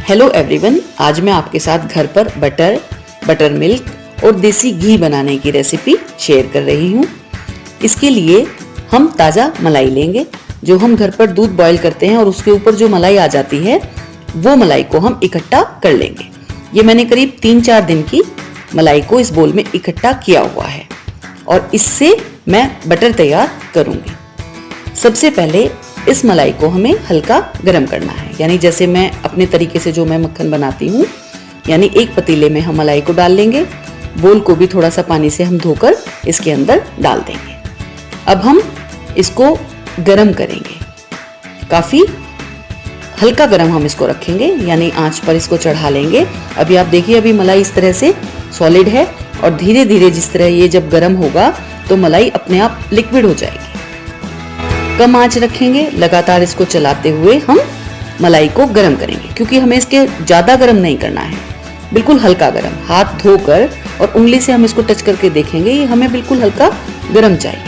Hello everyone, आज मैं आपके साथ घर पर बटर मिल्क और देसी घी बनाने की रेसिपी शेयर कर रही हूँ। इसके लिए हम ताज़ा मलाई लेंगे। जो हम घर पर दूध बॉईल करते हैं और उसके ऊपर जो मलाई आ जाती है वो मलाई को हम इकट्ठा कर लेंगे। ये मैंने करीब 3-4 दिन की मलाई को इस बोल में इकट्ठा किया हुआ है और इससे मैं बटर तैयार करूँगी। सबसे पहले इस मलाई को हमें हल्का गरम करना है, यानी जैसे मैं अपने तरीके से जो मैं मक्खन बनाती हूँ, यानी एक पतीले में हम मलाई को डाल लेंगे। बोल को भी थोड़ा सा पानी से हम धोकर इसके अंदर डाल देंगे। अब हम इसको गरम करेंगे, काफ़ी हल्का गरम हम इसको रखेंगे, यानी आंच पर इसको चढ़ा लेंगे। अभी आप देखिए, अभी मलाई इस तरह से सॉलिड है और धीरे धीरे जिस तरह ये जब गरम होगा तो मलाई अपने आप लिक्विड हो जाएगी। कम आंच रखेंगे, लगातार इसको चलाते हुए हम मलाई को गरम करेंगे, क्योंकि हमें इसके ज़्यादा गरम नहीं करना है, बिल्कुल हल्का गरम। हाथ धोकर और उंगली से हम इसको टच करके देखेंगे, ये हमें बिल्कुल हल्का गरम चाहिए,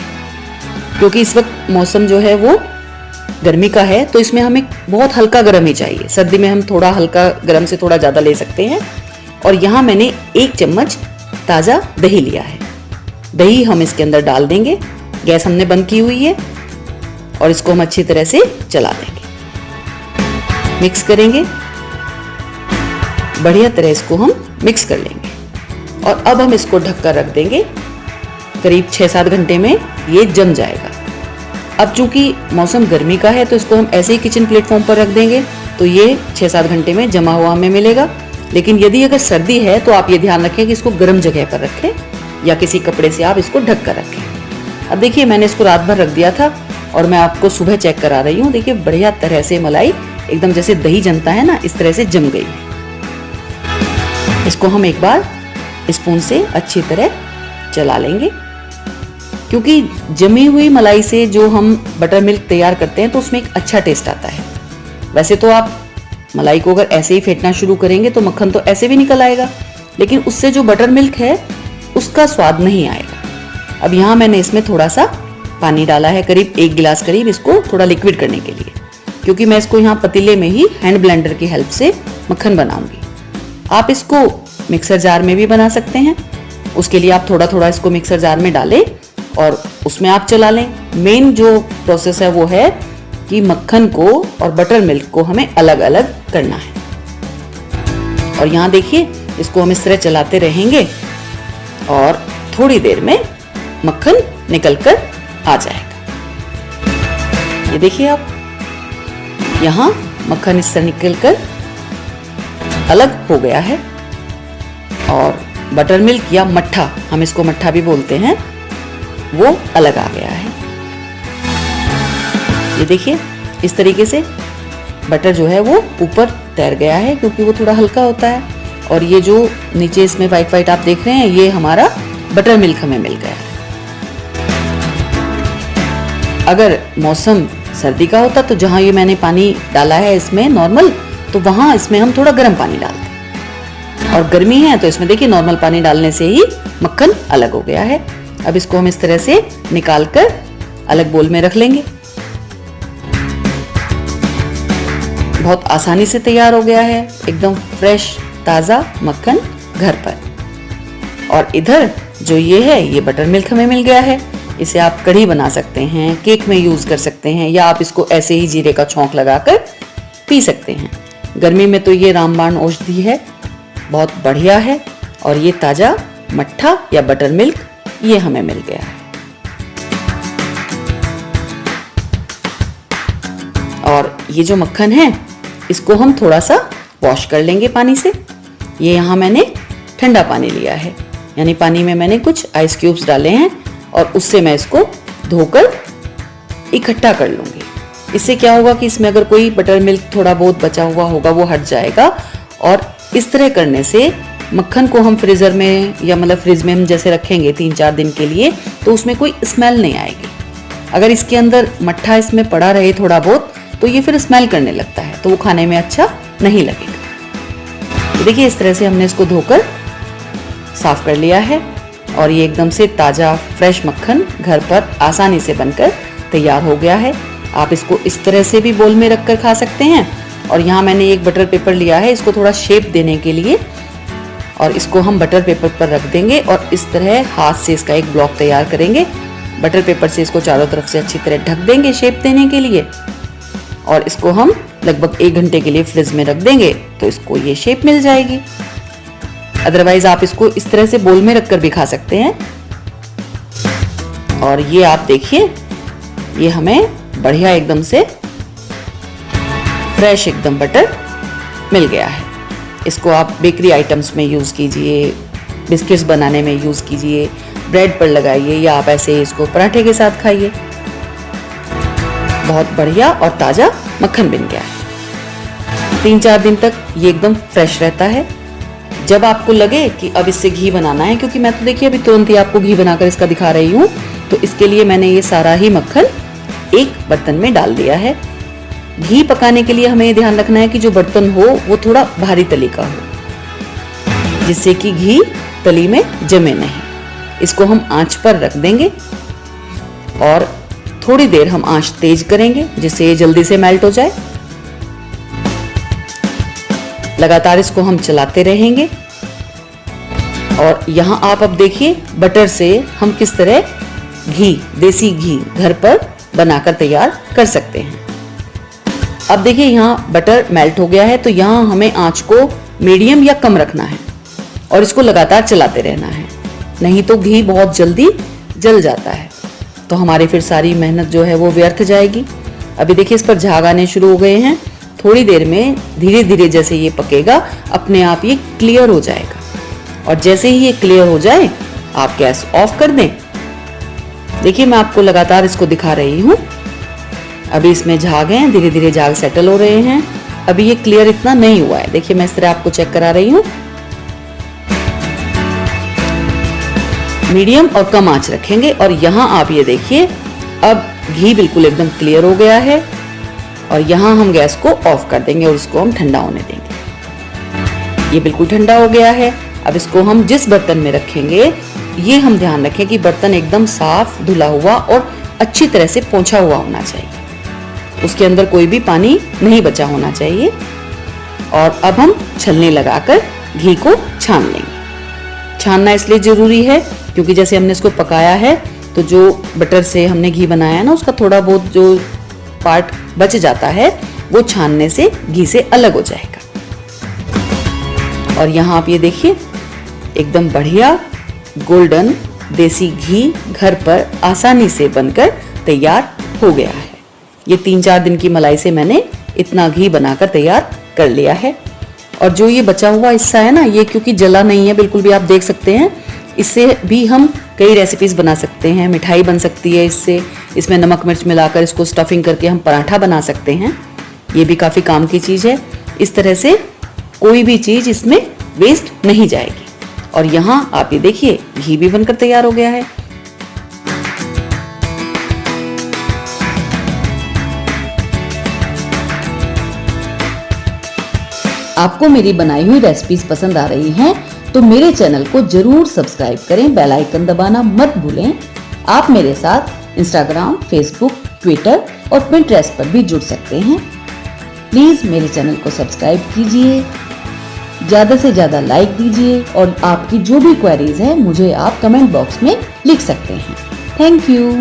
क्योंकि इस वक्त मौसम जो है वो गर्मी का है, तो इसमें हमें बहुत हल्का गरम ही चाहिए। सर्दी में हम थोड़ा हल्का गरम से थोड़ा ज़्यादा ले सकते हैं। और यहाँ मैंने 1 चम्मच ताज़ा दही लिया है। दही हम इसके अंदर डाल देंगे। गैस हमने बंद की हुई है और इसको हम अच्छी तरह से चला देंगे, मिक्स करेंगे, बढ़िया तरह इसको हम मिक्स कर लेंगे। और अब हम इसको ढककर रख देंगे। करीब 6-7 घंटे में ये जम जाएगा। अब चूंकि मौसम गर्मी का है तो इसको हम ऐसे ही किचन प्लेटफॉर्म पर रख देंगे, तो ये 6-7 घंटे में जमा हुआ हमें मिलेगा। लेकिन यदि अगर सर्दी है तो आप ये ध्यान रखें कि इसको गर्म जगह पर रखें या किसी कपड़े से आप इसको ढक कर रखें। अब देखिए, मैंने इसको रात भर रख दिया था और मैं आपको सुबह चेक करा रही हूँ। देखिए, बढ़िया तरह से मलाई एकदम जैसे दही जमता है ना, इस तरह से जम गई है। इसको हम एक बार स्पून से अच्छी तरह चला लेंगे, क्योंकि जमी हुई मलाई से जो हम बटर मिल्क तैयार करते हैं तो उसमें एक अच्छा टेस्ट आता है। वैसे तो आप मलाई को अगर ऐसे ही फेंटना शुरू करेंगे तो मक्खन तो ऐसे भी निकल आएगा, लेकिन उससे जो बटर मिल्क है उसका स्वाद नहीं आएगा। अब यहाँ मैंने इसमें थोड़ा सा पानी डाला है, करीब 1 गिलास करीब, इसको थोड़ा लिक्विड करने के लिए, क्योंकि मैं इसको यहाँ पतीले में ही हैंड ब्लेंडर की हेल्प से मक्खन बनाऊंगी। आप इसको मिक्सर जार में भी बना सकते हैं। उसके लिए आप थोड़ा थोड़ा इसको मिक्सर जार में डालें और उसमें आप चला लें। मेन जो प्रोसेस है वो है कि मक्खन को और बटर मिल्क को हमें अलग अलग करना है। और यहाँ देखिए, इसको हम इस तरह चलाते रहेंगे और थोड़ी देर में मक्खन निकल कर आ जाएगा। ये देखिए, आप यहाँ मक्खन इस तरह निकल कर अलग हो गया है और बटर मिल्क या मट्ठा, हम इसको मट्ठा भी बोलते हैं, वो अलग आ गया है। ये देखिए, इस तरीके से बटर जो है वो ऊपर तैर गया है, क्योंकि वो थोड़ा हल्का होता है। और ये जो नीचे इसमें वाइट वाइट आप देख रहे हैं, ये हमारा बटर मिल्क हमें मिल गया है। अगर मौसम सर्दी का होता तो जहाँ ये मैंने पानी डाला है इसमें नॉर्मल, तो वहाँ इसमें हम थोड़ा गर्म पानी डालते। और गर्मी है तो इसमें देखिए, नॉर्मल पानी डालने से ही मक्खन अलग हो गया है। अब इसको हम इस तरह से निकाल कर अलग बोल में रख लेंगे। बहुत आसानी से तैयार हो गया है, एकदम फ्रेश ताज़ा मक्खन घर पर। और इधर जो ये है, ये बटर मिल्क हमें मिल गया है। इसे आप कढ़ी बना सकते हैं, केक में यूज़ कर सकते हैं, या आप इसको ऐसे ही जीरे का छौंक लगाकर पी सकते हैं। गर्मी में तो ये रामबाण औषधि है, बहुत बढ़िया है। और ये ताज़ा मट्ठा या बटर मिल्क ये हमें मिल गया है। और ये जो मक्खन है इसको हम थोड़ा सा वॉश कर लेंगे पानी से। ये यहाँ मैंने ठंडा पानी लिया है, यानी पानी में मैंने कुछ आइस क्यूब्स डाले हैं और उससे मैं इसको धोकर इकट्ठा कर लूँगी। इससे क्या होगा कि इसमें अगर कोई बटर मिल्क थोड़ा बहुत बचा हुआ होगा वो हट जाएगा। और इस तरह करने से मक्खन को हम फ्रीज़र में या मतलब फ्रिज में हम जैसे रखेंगे 3-4 दिन के लिए, तो उसमें कोई स्मेल नहीं आएगी। अगर इसके अंदर मट्ठा इसमें पड़ा रहे थोड़ा बहुत, तो ये फिर स्मेल करने लगता है, तो वो खाने में अच्छा नहीं लगेगा। देखिए, इस तरह से हमने इसको धोकर साफ कर लिया है और ये एकदम से ताज़ा फ्रेश मक्खन घर पर आसानी से बनकर तैयार हो गया है। आप इसको इस तरह से भी बोल में रखकर खा सकते हैं और यहाँ मैंने एक बटर पेपर लिया है इसको थोड़ा शेप देने के लिए, और इसको हम बटर पेपर पर रख देंगे और इस तरह हाथ से इसका एक ब्लॉक तैयार करेंगे। बटर पेपर से इसको चारों तरफ से अच्छी तरह ढक देंगे शेप देने के लिए, और इसको हम लगभग 1 घंटे के लिए फ्रिज में रख देंगे तो इसको ये शेप मिल जाएगी। अदरवाइज आप इसको इस तरह से बोल में रखकर भी खा सकते हैं। और ये आप देखिए, ये हमें बढ़िया एकदम से फ्रेश एकदम बटर मिल गया है। इसको आप बेकरी आइटम्स में यूज़ कीजिए, बिस्किट्स बनाने में यूज़ कीजिए, ब्रेड पर लगाइए, या आप ऐसे इसको पराठे के साथ खाइए। बहुत बढ़िया और ताज़ा मक्खन बन गया है। 3-4 दिन तक ये एकदम फ्रेश रहता है। जब आपको लगे कि अब इससे घी बनाना है, क्योंकि मैं तो देखिए अभी तुरंत ही आपको घी बनाकर इसका दिखा रही हूँ, तो इसके लिए मैंने ये सारा ही मक्खन एक बर्तन में डाल दिया है। घी पकाने के लिए हमें ये ध्यान रखना है कि जो बर्तन हो वो थोड़ा भारी तली का हो, जिससे कि घी तली में जमे नहीं। इसको हम आंच पर रख देंगे और थोड़ी देर हम आंच तेज करेंगे जिससे ये जल्दी से मेल्ट हो जाए। लगातार इसको हम चलाते रहेंगे। और यहाँ आप अब देखिए बटर से हम किस तरह घी, देसी घी घर पर बनाकर तैयार कर सकते हैं। अब देखिए यहाँ बटर मेल्ट हो गया है, तो यहाँ हमें आंच को मीडियम या कम रखना है और इसको लगातार चलाते रहना है, नहीं तो घी बहुत जल्दी जल जाता है, तो हमारी फिर सारी मेहनत जो है वो व्यर्थ जाएगी। अभी देखिए इस पर झाग आने शुरू हो गए हैं। थोड़ी देर में धीरे धीरे जैसे ये पकेगा अपने आप ये क्लियर हो जाएगा, और जैसे ही ये क्लियर हो जाए आप गैस ऑफ कर दें। देखिए मैं आपको लगातार इसको दिखा रही हूँ। अभी इसमें झाग हैं, धीरे धीरे झाग सेटल हो रहे हैं। अभी ये क्लियर इतना नहीं हुआ है, देखिए मैं इस तरह आपको चेक करा रही हूँ। मीडियम और कम आंच रखेंगे। और यहाँ आप ये देखिए अब घी बिल्कुल एकदम क्लियर हो गया है, और यहाँ हम गैस को ऑफ कर देंगे और इसको हम ठंडा होने देंगे। ये बिल्कुल ठंडा हो गया है। अब इसको हम जिस बर्तन में रखेंगे ये हम ध्यान रखें कि बर्तन एकदम साफ धुला हुआ और अच्छी तरह से पोंछा हुआ होना चाहिए, उसके अंदर कोई भी पानी नहीं बचा होना चाहिए। और अब हम छलनी लगाकर घी को छान लेंगे। छानना इसलिए जरूरी है क्योंकि जैसे हमने इसको पकाया है तो जो बटर से हमने घी बनाया है ना, उसका थोड़ा बहुत जो पार्ट बच जाता है वो छानने से घी से अलग हो जाएगा। और यहाँ आप ये देखिए एकदम बढ़िया गोल्डन देसी घी घर पर आसानी से बनकर तैयार हो गया है। ये 3-4 दिन की मलाई से मैंने इतना घी बनाकर तैयार कर लिया है। और जो ये बचा हुआ हिस्सा है ना, ये क्योंकि जला नहीं है बिल्कुल भी, आप देख सकते हैं, इससे भी हम कई रेसिपीज बना सकते हैं। मिठाई बन सकती है इससे, इसमें नमक मिर्च मिलाकर इसको स्टफिंग करके हम पराठा बना सकते हैं। ये भी काफ़ी काम की चीज़ है। इस तरह से कोई भी चीज़ इसमें वेस्ट नहीं जाएगी। और यहाँ आप ये देखिए घी भी बनकर तैयार हो गया है। आपको मेरी बनाई हुई रेसिपीज पसंद आ रही हैं तो मेरे चैनल को जरूर सब्सक्राइब करें, बेल आइकन दबाना मत भूलें। आप मेरे साथ इंस्टाग्राम, फेसबुक, ट्विटर और पिंटरेस्ट पर भी जुड़ सकते हैं। प्लीज मेरे चैनल को सब्सक्राइब कीजिए, ज्यादा से ज्यादा लाइक दीजिए, और आपकी जो भी क्वेरीज है मुझे आप कमेंट बॉक्स में लिख सकते हैं। Thank you.